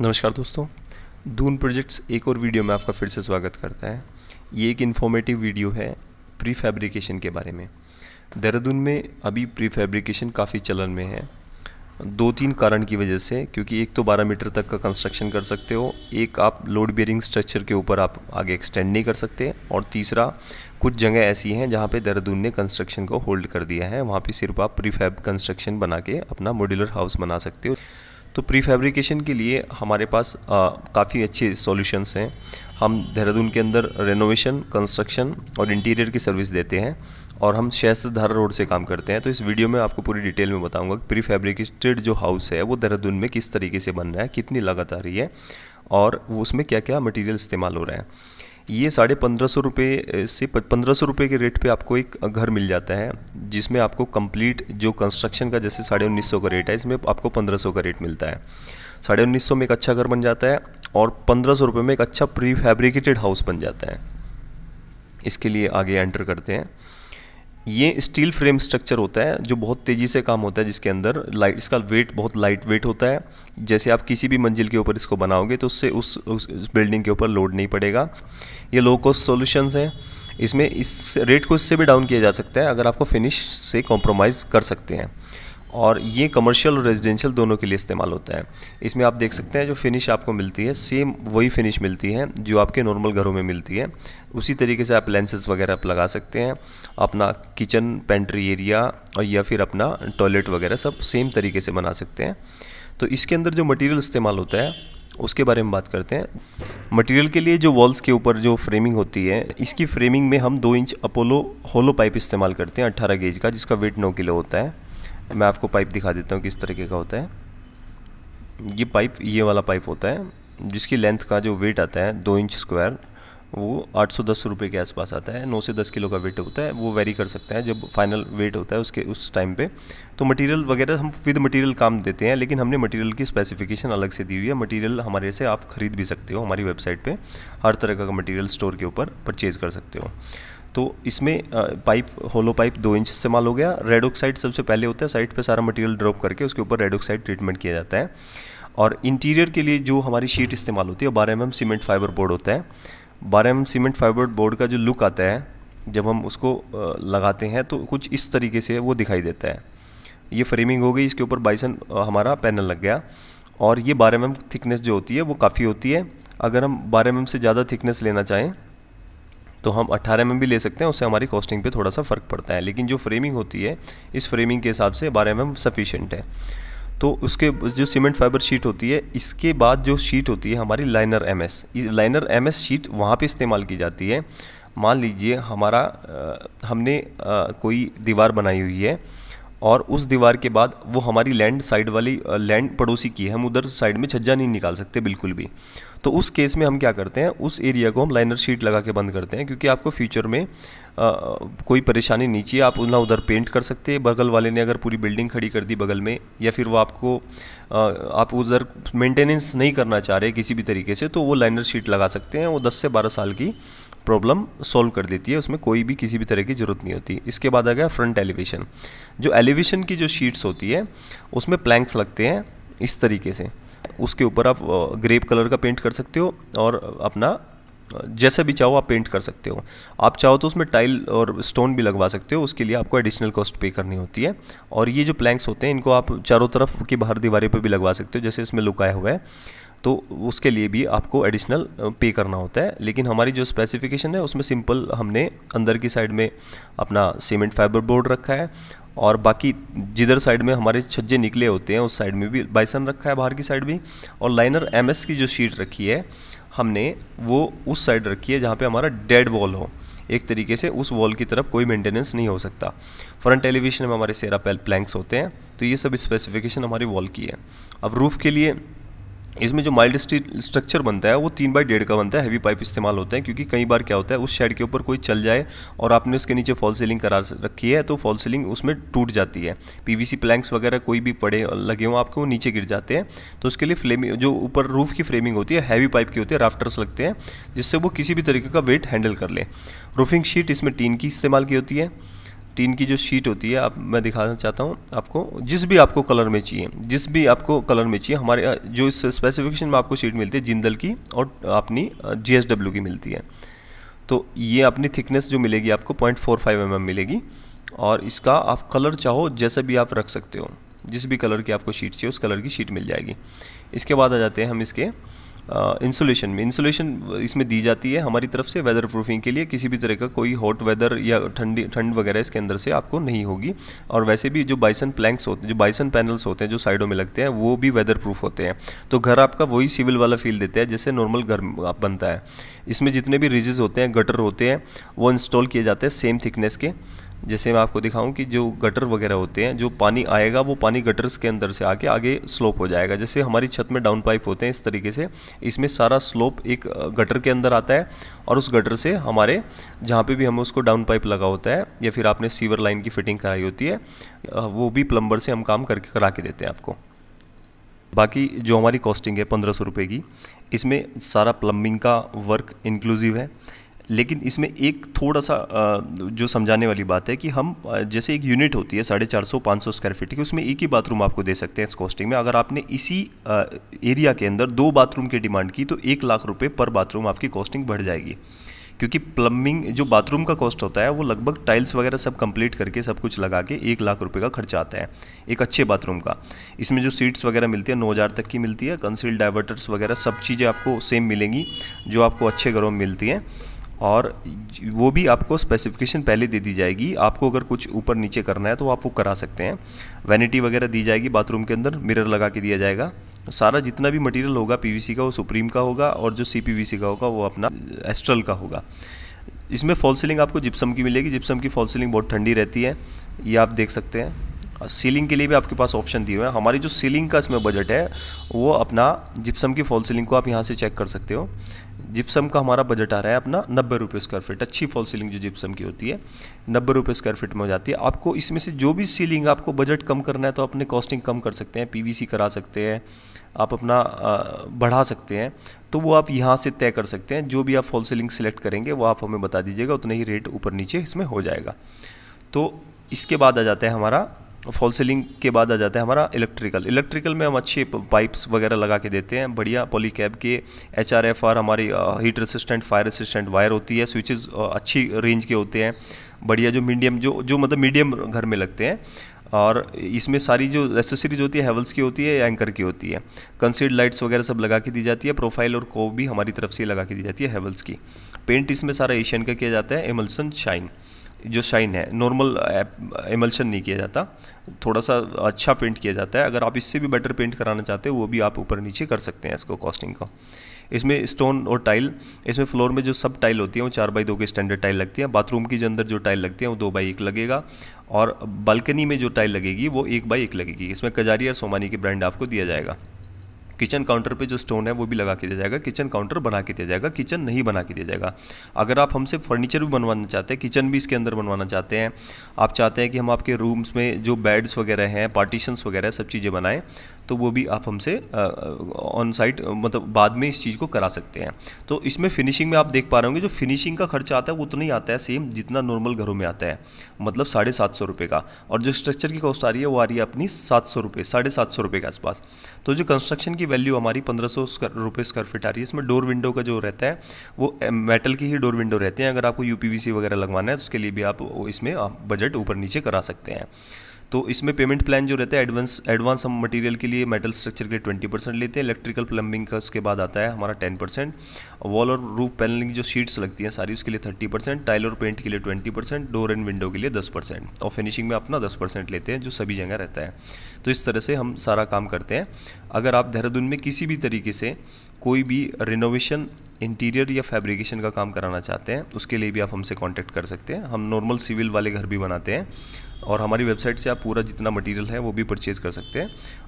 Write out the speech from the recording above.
नमस्कार दोस्तों, दून प्रोजेक्ट्स एक और वीडियो में आपका फिर से स्वागत करता है। ये एक इन्फॉर्मेटिव वीडियो है प्री फैब्रिकेशन के बारे में। देहरादून में अभी प्री फैब्रिकेशन काफ़ी चलन में है, दो तीन कारण की वजह से। क्योंकि एक तो 12 मीटर तक का कंस्ट्रक्शन कर सकते हो, एक आप लोड बेयरिंग स्ट्रक्चर के ऊपर आप आगे एक्सटेंड नहीं कर सकते, और तीसरा कुछ जगह ऐसी हैं जहाँ पे देहरादून ने कंस्ट्रक्शन को होल्ड कर दिया है, वहाँ पे सिर्फ आप प्री फैब कंस्ट्रक्शन बना के अपना मॉड्यूलर हाउस बना सकते हो। तो प्री फैब्रिकेशन के लिए हमारे पास काफ़ी अच्छे सॉल्यूशंस हैं। हम देहरादून के अंदर रेनोवेशन, कंस्ट्रक्शन और इंटीरियर की सर्विस देते हैं, और हम सहस्त्रधारा रोड से काम करते हैं। तो इस वीडियो में आपको पूरी डिटेल में बताऊंगा कि प्री फैब्रिकेटेड जो हाउस है वो देहरादून में किस तरीके से बन रहा है, कितनी लागत आ रही है, और वो उसमें क्या क्या मटेरियल इस्तेमाल हो रहा है। ये 1550 रुपये से 1500 रुपये के रेट पे आपको एक घर मिल जाता है, जिसमें आपको कंप्लीट जो कंस्ट्रक्शन का जैसे 1950 का रेट है, इसमें आपको 1500 का रेट मिलता है। 1950 में एक अच्छा घर बन जाता है, और 1500 रुपये में एक अच्छा प्री फैब्रिकेटेड हाउस बन जाता है। इसके लिए आगे एंटर करते हैं। ये स्टील फ्रेम स्ट्रक्चर होता है जो बहुत तेज़ी से काम होता है, जिसके अंदर इसका वेट बहुत लाइट वेट होता है। जैसे आप किसी भी मंजिल के ऊपर इसको बनाओगे तो उससे उस बिल्डिंग के ऊपर लोड नहीं पड़ेगा। ये लो कॉस्ट सॉल्यूशंस हैं। इसमें इस रेट को इससे भी डाउन किया जा सकता है अगर आपको फिनिश से कॉम्प्रोमाइज़ कर सकते हैं, और ये कमर्शियल और रेजिडेंशियल दोनों के लिए इस्तेमाल होता है। इसमें आप देख सकते हैं जो फिनिश आपको मिलती है सेम वही फिनिश मिलती है जो आपके नॉर्मल घरों में मिलती है। उसी तरीके से आप लेंसेज वगैरह आप लगा सकते हैं, अपना किचन पेंट्री एरिया और या फिर अपना टॉयलेट वगैरह सब सेम तरीके से बना सकते हैं। तो इसके अंदर जो मटेरियल इस्तेमाल होता है उसके बारे में बात करते हैं। मटेरियल के लिए जो वॉल्स के ऊपर जो फ्रेमिंग होती है, इसकी फ्रेमिंग में हम 2 इंच अपोलो होलो पाइप इस्तेमाल करते हैं 18 गेज का, जिसका वेट 9 किलो होता है। मैं आपको पाइप दिखा देता हूँ किस तरीके का होता है। ये पाइप ये वाला पाइप होता है, जिसकी लेंथ का जो वेट आता है 2 इंच स्क्वायर, वो 810 रुपये के आसपास आता है। 9 से 10 किलो का वेट होता है, वो वेरी कर सकता है जब फाइनल वेट होता है उसके उस टाइम पे। तो मटेरियल वगैरह हम विद मटेरियल काम देते हैं, लेकिन हमने मटेरियल की स्पेसिफिकेशन अलग से दी हुई है। मटेरियल हमारे से आप खरीद भी सकते हो, हमारी वेबसाइट पे हर तरह का मटेरियल स्टोर के ऊपर परचेज़ कर सकते हो। तो इसमें पाइप होलो पाइप 2 इंच इस्तेमाल हो गया। रेड ऑक्साइड सबसे पहले होता है, साइड पे सारा मटेरियल ड्रॉप करके उसके ऊपर रेड ऑक्साइड ट्रीटमेंट किया जाता है। और इंटीरियर के लिए जो हमारी शीट इस्तेमाल होती है 12 mm सीमेंट फाइबर बोर्ड होता है। 12 mm सीमेंट फाइबर बोर्ड का जो लुक आता है जब हम उसको लगाते हैं तो कुछ इस तरीके से वो दिखाई देता है। ये फ्रेमिंग हो गई, इसके ऊपर बाइसन हमारा पैनल लग गया, और ये 12 mm थिकनेस जो होती है वो काफ़ी होती है। अगर हम 12 mm से ज़्यादा थिकनेस लेना चाहें तो हम 18 mm भी ले सकते हैं, उससे हमारी कॉस्टिंग पे थोड़ा सा फ़र्क पड़ता है। लेकिन जो फ्रेमिंग होती है इस फ्रेमिंग के हिसाब से 12 mm सफिशिएंट है। तो उसके जो सीमेंट फाइबर शीट होती है, इसके बाद जो शीट होती है हमारी liner MS, liner MS sheet वहाँ पे इस्तेमाल की जाती है। मान लीजिए हमारा हमने कोई दीवार बनाई हुई है, और उस दीवार के बाद वो हमारी लैंड साइड वाली लैंड पड़ोसी की है, हम उधर साइड में छज्जा नहीं निकाल सकते बिल्कुल भी। तो उस केस में हम क्या करते हैं, उस एरिया को हम लाइनर शीट लगा के बंद करते हैं, क्योंकि आपको फ्यूचर में कोई परेशानी नहीं चाहिए। आप ना उधर पेंट कर सकते हैं, बगल वाले ने अगर पूरी बिल्डिंग खड़ी कर दी बगल में, या फिर वो आपको आप उधर मेंटेनेंस नहीं करना चाह रहे किसी भी तरीके से, तो वो लाइनर शीट लगा सकते हैं। वो 10 से 12 साल की प्रॉब्लम सॉल्व कर देती है, उसमें कोई भी किसी भी तरह की ज़रूरत नहीं होती। इसके बाद आ गया फ्रंट एलिवेशन। जो एलिवेशन की जो शीट्स होती है उसमें प्लैंक्स लगते हैं इस तरीके से, उसके ऊपर आप ग्रेप कलर का पेंट कर सकते हो, और अपना जैसा भी चाहो आप पेंट कर सकते हो। आप चाहो तो उसमें टाइल और स्टोन भी लगवा सकते हो, उसके लिए आपको एडिशनल कॉस्ट पे करनी होती है। और ये जो प्लैंक्स होते हैं इनको आप चारों तरफ की बाहर दीवारें पे भी लगवा सकते हो, जैसे इसमें लुकाया हुआ है, तो उसके लिए भी आपको एडिशनल पे करना होता है। लेकिन हमारी जो स्पेसिफिकेशन है उसमें सिंपल हमने अंदर की साइड में अपना सीमेंट फाइबर बोर्ड रखा है, और बाकी जिधर साइड में हमारे छज्जे निकले होते हैं उस साइड में भी बाइसन रखा है, बाहर की साइड भी। और लाइनर एमएस की जो शीट रखी है हमने वो उस साइड रखी है जहाँ पे हमारा डेड वॉल हो, एक तरीके से उस वॉल की तरफ कोई मेंटेनेंस नहीं हो सकता। फ्रंट एलिवेशन में हमारे सेरा प्लैंक्स होते हैं। तो ये सब स्पेसिफिकेशन हमारी वॉल की है। अब रूफ़ के लिए इसमें जो माइल्ड स्टील स्ट्रक्चर बनता है वो 3x1.5 का बनता है। हैवी पाइप इस्तेमाल होते हैं, क्योंकि कई बार क्या होता है उस शेड के ऊपर कोई चल जाए और आपने उसके नीचे फॉल सीलिंग करा रखी है, तो फॉल सीलिंग उसमें टूट जाती है। पीवीसी प्लैंक्स वगैरह कोई भी पड़े लगे हों आपको, वो नीचे गिर जाते हैं। तो उसके लिए फ्लेमिंग जो ऊपर रूफ की फ्रेमिंग होती है हैवी पाइप की होती है, राफ्टर्स लगते हैं जिससे वो किसी भी तरीके का वेट हैंडल कर ले। रूफिंग शीट इसमें टीन की इस्तेमाल की होती है। टीन की जो शीट होती है, आप मैं दिखाना चाहता हूँ आपको, जिस भी आपको कलर में चाहिए, जिस भी आपको कलर में चाहिए, हमारे जो इस स्पेसिफिकेशन में आपको शीट मिलती है जिंदल की और अपनी JSW की मिलती है। तो ये अपनी थिकनेस जो मिलेगी आपको 0.45 mm मिलेगी, और इसका आप कलर चाहो जैसा भी आप रख सकते हो, जिस भी कलर की आपको शीट चाहिए उस कलर की शीट मिल जाएगी। इसके बाद आ जाते हैं हम इसके इंसुलेशन में। इंसुलेशन इसमें दी जाती है हमारी तरफ से वेदर प्रूफिंग के लिए, किसी भी तरह का कोई हॉट वेदर या ठंड वगैरह इसके अंदर से आपको नहीं होगी। और वैसे भी जो बाइसन प्लैंक्स होते हैं, जो बाइसन पैनल्स होते हैं जो साइडों में लगते हैं, वो भी वेदर प्रूफ होते हैं। तो घर आपका वही सिविल वाला फील देता है जैसे नॉर्मल घर बनता है। इसमें जितने भी रिजेस होते हैं, गटर होते हैं, वो इंस्टॉल किए जाते हैं सेम थिकनेस के। जैसे मैं आपको दिखाऊं कि जो गटर वगैरह होते हैं, जो पानी आएगा वो पानी गटर्स के अंदर से आके आगे स्लोप हो जाएगा। जैसे हमारी छत में डाउन पाइप होते हैं इस तरीके से, इसमें सारा स्लोप एक गटर के अंदर आता है, और उस गटर से हमारे जहाँ पे भी हमें उसको डाउन पाइप लगा होता है या फिर आपने सीवर लाइन की फिटिंग कराई होती है, वो भी प्लम्बर से हम काम करके करा के देते हैं आपको। बाकी जो हमारी कॉस्टिंग है 1500 रुपये की, इसमें सारा प्लम्बिंग का वर्क इंक्लूसिव है। लेकिन इसमें एक थोड़ा सा जो समझाने वाली बात है कि हम जैसे एक यूनिट होती है 450-500 स्क्वायर फीट की, उसमें एक ही बाथरूम आपको दे सकते हैं इस कॉस्टिंग में। अगर आपने इसी एरिया के अंदर 2 बाथरूम की डिमांड की तो 1 लाख रुपये पर बाथरूम आपकी कॉस्टिंग बढ़ जाएगी, क्योंकि प्लम्बिंग जो बाथरूम का कॉस्ट होता है वो लगभग टाइल्स वगैरह सब कंप्लीट करके सब कुछ लगा के 1 लाख रुपए का खर्चा आता है एक अच्छे बाथरूम का। इसमें जो सीट्स वगैरह मिलती है 9000 तक की मिलती है, कंसील डाइवर्टर्स वगैरह सब चीज़ें आपको सेम मिलेंगी जो आपको अच्छे घरों में मिलती हैं, और वो भी आपको स्पेसिफिकेशन पहले दे दी जाएगी। आपको अगर कुछ ऊपर नीचे करना है तो आप वो करा सकते हैं। वैनिटी वगैरह दी जाएगी बाथरूम के अंदर, मिरर लगा के दिया जाएगा। सारा जितना भी मटेरियल होगा PVC का वो सुप्रीम का होगा, और जो CPVC का होगा वो अपना एस्ट्रल का होगा। इसमें फॉल सीलिंग आपको जिप्सम की मिलेगी। जिप्सम की फॉल सीलिंग बहुत ठंडी रहती है, ये आप देख सकते हैं। सीलिंग के लिए भी आपके पास ऑप्शन दिए हुए हैं। हमारी जो सीलिंग का इसमें बजट है वो अपना जिप्सम की फॉल सीलिंग को आप यहाँ से चेक कर सकते हो। जिप्सम का हमारा बजट आ रहा है अपना 90 रुपये स्क्वायर फीट। अच्छी फॉल सीलिंग जो जिप्सम की होती है 90 रुपये स्क्वायर फीट में हो जाती है। आपको इसमें से जो भी सीलिंग आपको बजट कम करना है तो अपने कॉस्टिंग कम कर सकते हैं, PVC करा सकते हैं, आप अपना बढ़ा सकते हैं, तो वो आप यहाँ से तय कर सकते हैं। जो भी आप फॉल सीलिंग सिलेक्ट करेंगे वो आप हमें बता दीजिएगा, उतना ही रेट ऊपर नीचे इसमें हो जाएगा। तो इसके बाद आ जाता है हमारा फॉल सीलिंग के बाद आ जाता है हमारा इलेक्ट्रिकल में हम अच्छे पाइप्स वगैरह लगा के देते हैं, बढ़िया पॉलीकैब के HRFR हमारी heat resistant fire resistant wire होती है। स्विचेस अच्छी रेंज के होते हैं, बढ़िया जो मीडियम जो मतलब मीडियम घर में लगते हैं। और इसमें सारी जो एसेसरीज होती है हैवेल्स की होती है या एंकर की होती है। कंसील्ड लाइट्स वगैरह सब लगा के दी जाती है। प्रोफाइल और कोव भी हमारी तरफ से लगा के दी जाती है हैवेल्स की। पेंट इसमें सारा एशियन का किया जाता है। एमल्सन शाइन जो शाइन है, नॉर्मल एमल्शन नहीं किया जाता, थोड़ा सा अच्छा पेंट किया जाता है। अगर आप इससे भी बेटर पेंट कराना चाहते हो वो भी आप ऊपर नीचे कर सकते हैं इसको कॉस्टिंग का। इसमें स्टोन और टाइल, इसमें फ्लोर में जो सब टाइल होती है वो 4x2 की स्टैंडर्ड टाइल लगती है। बाथरूम की जो अंदर जो टाइल लगती है वो 2x1 लगेगा, और बालकनी में जो टाइल लगेगी वो 1x1 लगेगी। इसमें कजारी और सोमानी की ब्रांड आपको दिया जाएगा। किचन काउंटर पे जो स्टोन है वो भी लगा के दिया जाएगा। किचन काउंटर बना के दिया जाएगा, किचन नहीं बना के दिया जाएगा। अगर आप हमसे फर्नीचर भी बनवाना चाहते हैं, किचन भी इसके अंदर बनवाना चाहते हैं, आप चाहते हैं कि हम आपके रूम्स में जो बेड्स वगैरह हैं, पार्टीशंस वगैरह सब चीज़ें बनाएं, तो वो भी आप हमसे ऑन साइट मतलब बाद में इस चीज़ को करा सकते हैं। तो इसमें फिनिशिंग में आप देख पा रहे होंगे जो फिनिशिंग का खर्चा आता है वो उतना ही आता है सेम जितना नॉर्मल घरों में आता है, मतलब 750 रुपये का। और जो स्ट्रक्चर की कॉस्ट आ रही है वो आ रही है अपनी 700 रुपये, 750 रुपये के आसपास। तो जो कंस्ट्रक्शन की वैल्यू हमारी 1500 रुपये स्क्वायर फीट आ रही है। इसमें डोर विंडो का जो रहता है वो मेटल की ही डोर विंडो रहते हैं। अगर आपको UPVC वगैरह लगवाना है तो उसके लिए भी आप इसमें बजट ऊपर नीचे करा सकते हैं। तो इसमें पेमेंट प्लान जो रहता है एडवांस हम मटेरियल के लिए मेटल स्ट्रक्चर के लिए 20% लेते हैं। इलेक्ट्रिकल प्लम्बिंग का उसके बाद आता है हमारा 10%। वॉल और रूफ पैनलिंग जो शीट्स लगती हैं सारी उसके लिए 30%। टाइल और पेंट के लिए 20%। डोर एंड विंडो के लिए 10%। और फिनिशिंग में अपना 10% लेते हैं जो सभी जगह रहता है। तो इस तरह से हम सारा काम करते हैं। अगर आप देहरादून में किसी भी तरीके से कोई भी रिनोवेशन, इंटीरियर या फैब्रिकेशन का काम कराना चाहते हैं उसके लिए भी आप हमसे कांटेक्ट कर सकते हैं। हम नॉर्मल सिविल वाले घर भी बनाते हैं, और हमारी वेबसाइट से आप पूरा जितना मटेरियल है वो भी परचेज़ कर सकते हैं।